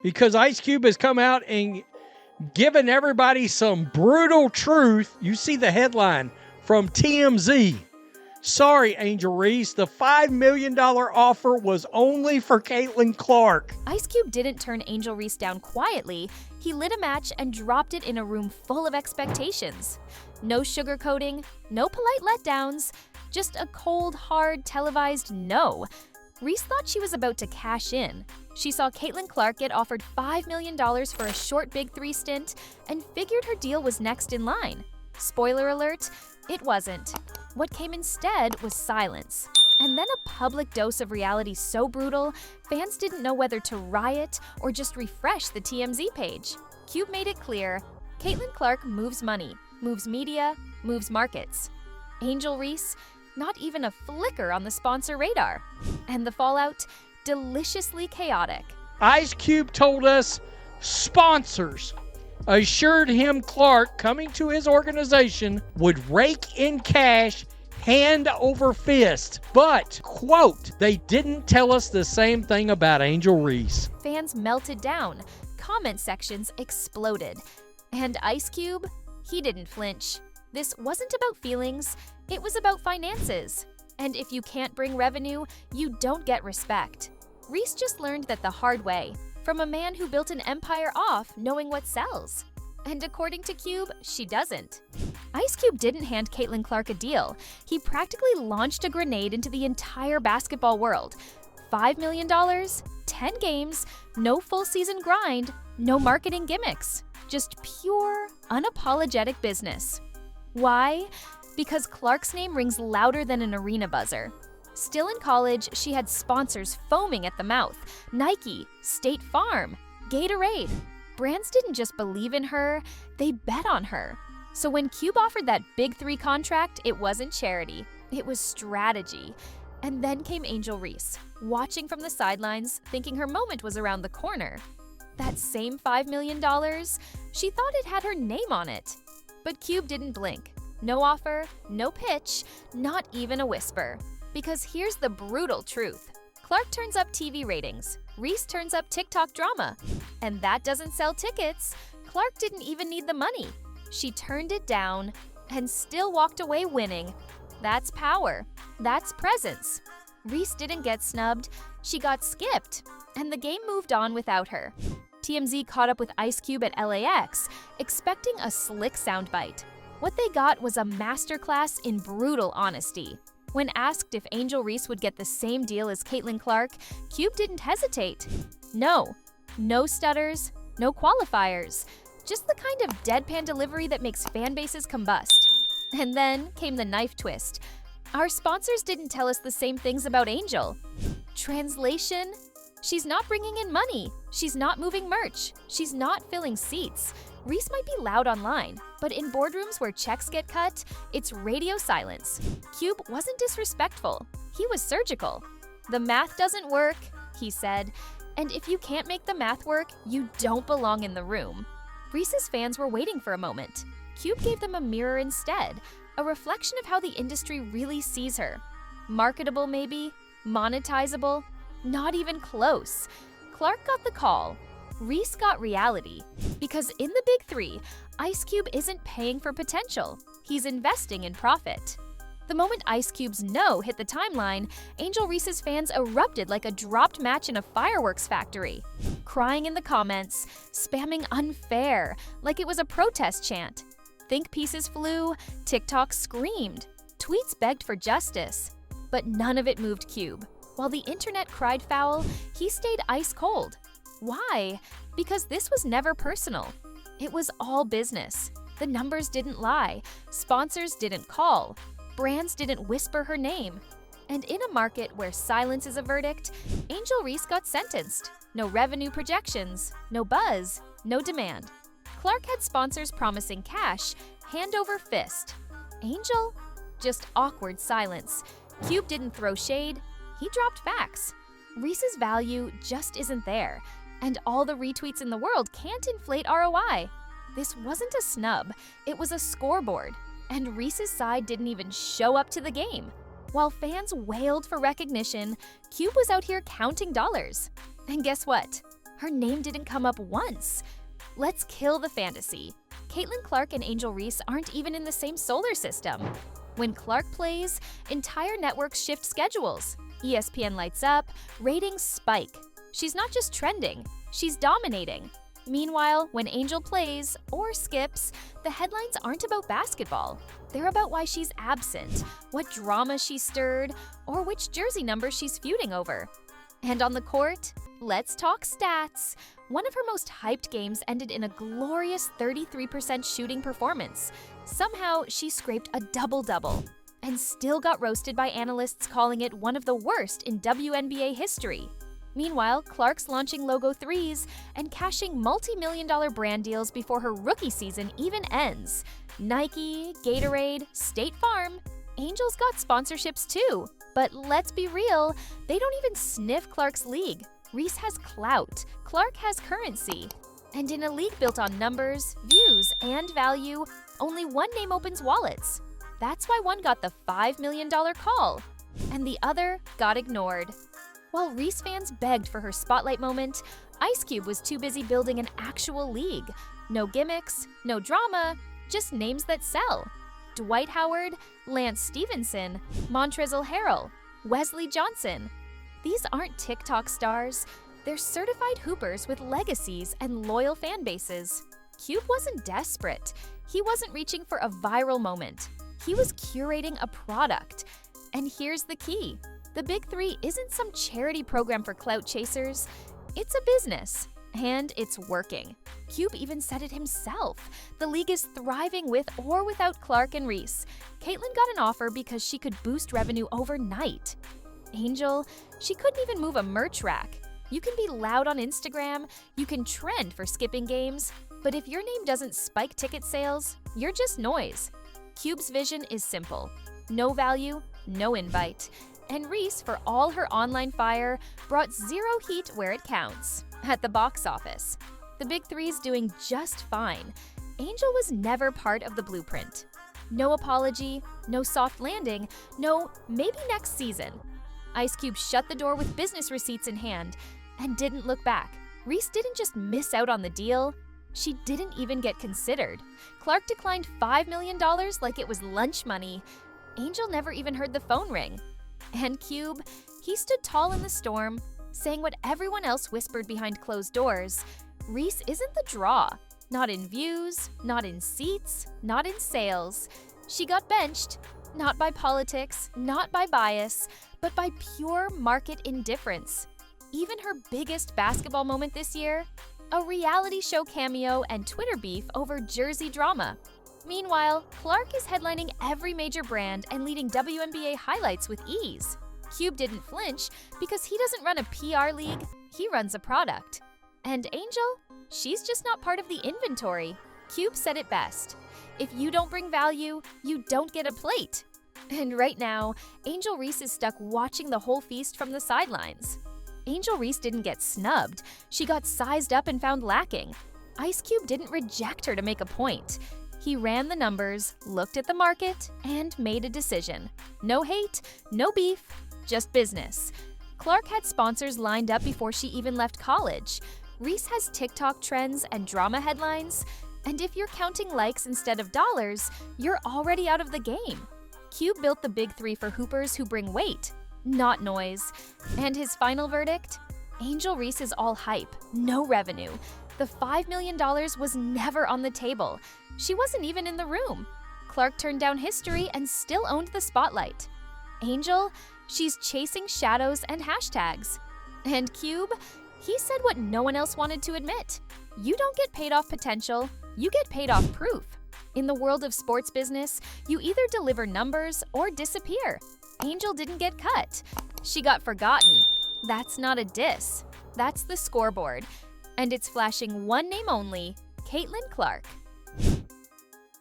because Ice Cube has come out and given everybody some brutal truth. You see the headline from TMZ. Sorry, Angel Reese, the $5 million offer was only for Caitlin Clark. Ice Cube didn't turn Angel Reese down quietly. He lit a match and dropped it in a room full of expectations. No sugarcoating, no polite letdowns, just a cold, hard, televised no. Reese thought she was about to cash in. She saw Caitlin Clark get offered $5 million for a short BIG3 stint and figured her deal was next in line. Spoiler alert, it wasn't. What came instead was silence. And then a public dose of reality so brutal, fans didn't know whether to riot or just refresh the TMZ page. Cube made it clear, Caitlin Clark moves money, moves media, moves markets. Angel Reese, not even a flicker on the sponsor radar. And the fallout, deliciously chaotic. Ice Cube told us sponsors assured him Clark coming to his organization would rake in cash hand over fist. But, quote, they didn't tell us the same thing about Angel Reese. Fans melted down. Comment sections exploded. And Ice Cube, he didn't flinch. This wasn't about feelings, it was about finances. And if you can't bring revenue, you don't get respect. Reese just learned that the hard way, from a man who built an empire off knowing what sells. And according to Cube, she doesn't. Ice Cube didn't hand Caitlin Clark a deal. He practically launched a grenade into the entire basketball world. $5 million, 10 games, no full season grind, no marketing gimmicks. Just pure, unapologetic business. Why? Because Clark's name rings louder than an arena buzzer. Still in college, she had sponsors foaming at the mouth. Nike, State Farm, Gatorade. Brands didn't just believe in her, they bet on her. So when Cube offered that BIG3 contract, it wasn't charity, it was strategy. And then came Angel Reese, watching from the sidelines, thinking her moment was around the corner. That same $5 million, she thought it had her name on it. But Cube didn't blink. No offer, no pitch, not even a whisper. Because here's the brutal truth. Clark turns up TV ratings, Reese turns up TikTok drama. And that doesn't sell tickets. Clark didn't even need the money. She turned it down and still walked away winning. That's power. That's presence. Reese didn't get snubbed, she got skipped. And the game moved on without her. TMZ caught up with Ice Cube at LAX, expecting a slick soundbite. What they got was a masterclass in brutal honesty. When asked if Angel Reese would get the same deal as Caitlin Clark, Cube didn't hesitate. No. No stutters, no qualifiers. Just the kind of deadpan delivery that makes fan bases combust. And then came the knife twist. Our sponsors didn't tell us the same things about Angel. Translation? She's not bringing in money. She's not moving merch. She's not filling seats. Reese might be loud online, but in boardrooms where checks get cut, it's radio silence. Cube wasn't disrespectful. He was surgical. The math doesn't work, he said, and if you can't make the math work, you don't belong in the room. Reese's fans were waiting for a moment. Cube gave them a mirror instead, a reflection of how the industry really sees her. Marketable maybe, monetizable, not even close. Clark got the call. Reese got reality. Because in the BIG3, Ice Cube isn't paying for potential. He's investing in profit. The moment Ice Cube's no hit the timeline, Angel Reese's fans erupted like a dropped match in a fireworks factory. Crying in the comments, spamming unfair, like it was a protest chant. Think pieces flew, TikTok screamed, tweets begged for justice. But none of it moved Cube. While the internet cried foul, he stayed ice cold. Why? Because this was never personal. It was all business. The numbers didn't lie. Sponsors didn't call. Brands didn't whisper her name. And in a market where silence is a verdict, Angel Reese got sentenced. No revenue projections, no buzz, no demand. Clark had sponsors promising cash, hand over fist. Angel? Just awkward silence. Cube didn't throw shade, he dropped facts. Reese's value just isn't there, and all the retweets in the world can't inflate ROI. This wasn't a snub, it was a scoreboard, and Reese's side didn't even show up to the game. While fans wailed for recognition, Cube was out here counting dollars. And guess what? Her name didn't come up once. Let's kill the fantasy. Caitlin Clark and Angel Reese aren't even in the same solar system. When Clark plays, entire networks shift schedules. ESPN lights up, ratings spike. She's not just trending, she's dominating. Meanwhile, when Angel plays or skips, the headlines aren't about basketball. They're about why she's absent, what drama she stirred, or which jersey number she's feuding over. And on the court, let's talk stats. One of her most hyped games ended in a glorious 33% shooting performance. Somehow, she scraped a double-double and still got roasted by analysts calling it one of the worst in WNBA history. Meanwhile, Clark's launching logo threes and cashing multi-million-dollar brand deals before her rookie season even ends. Nike, Gatorade, State Farm. Angel's got sponsorships too. But let's be real, they don't even sniff Clark's league. Reese has clout, Clark has currency. And in a league built on numbers, views, and value, only one name opens wallets. That's why one got the $5 million call, and the other got ignored. While Reese fans begged for her spotlight moment, Ice Cube was too busy building an actual league. No gimmicks, no drama, just names that sell. Dwight Howard, Lance Stevenson, Montrezl Harrell, Wesley Johnson. These aren't TikTok stars. They're certified hoopers with legacies and loyal fan bases. Cube wasn't desperate. He wasn't reaching for a viral moment. He was curating a product. And here's the key. The BIG3 isn't some charity program for clout chasers. It's a business. And it's working. Cube even said it himself. The league is thriving with or without Clark and Reese. Caitlin got an offer because she could boost revenue overnight. Angel, she couldn't even move a merch rack. You can be loud on Instagram, you can trend for skipping games, but if your name doesn't spike ticket sales, you're just noise. Cube's vision is simple. No value, no invite. And Reese, for all her online fire, brought zero heat where it counts. At the box office, the BIG3's doing just fine. Angel was never part of the blueprint. No apology, no soft landing, no maybe next season. Ice Cube shut the door with business receipts in hand and didn't look back. Reese didn't just miss out on the deal, she didn't even get considered. Clark declined $5 million like it was lunch money. Angel never even heard the phone ring. And Cube, he stood tall in the storm, saying what everyone else whispered behind closed doors. Reese isn't the draw. Not in views, not in seats, not in sales. She got benched, not by politics, not by bias, but by pure market indifference. Even her biggest basketball moment this year? A reality show cameo and Twitter beef over jersey drama. Meanwhile, Clark is headlining every major brand and leading WNBA highlights with ease. Cube didn't flinch because he doesn't run a PR league, he runs a product. And Angel? She's just not part of the inventory. Cube said it best. If you don't bring value, you don't get a plate. And right now, Angel Reese is stuck watching the whole feast from the sidelines. Angel Reese didn't get snubbed, she got sized up and found lacking. Ice Cube didn't reject her to make a point. He ran the numbers, looked at the market, and made a decision. No hate, no beef, just business. Clark had sponsors lined up before she even left college. Reese has TikTok trends and drama headlines. And if you're counting likes instead of dollars, you're already out of the game. Cube built the BIG3 for hoopers who bring weight, not noise. And his final verdict? Angel Reese is all hype, no revenue. The $5 million was never on the table. She wasn't even in the room. Clark turned down history and still owned the spotlight. Angel, she's chasing shadows and hashtags. And Cube, he said what no one else wanted to admit. You don't get paid off potential, you get paid off proof. In the world of sports business, you either deliver numbers or disappear. Angel didn't get cut. She got forgotten. That's not a diss. That's the scoreboard. And it's flashing one name only, Caitlin Clark.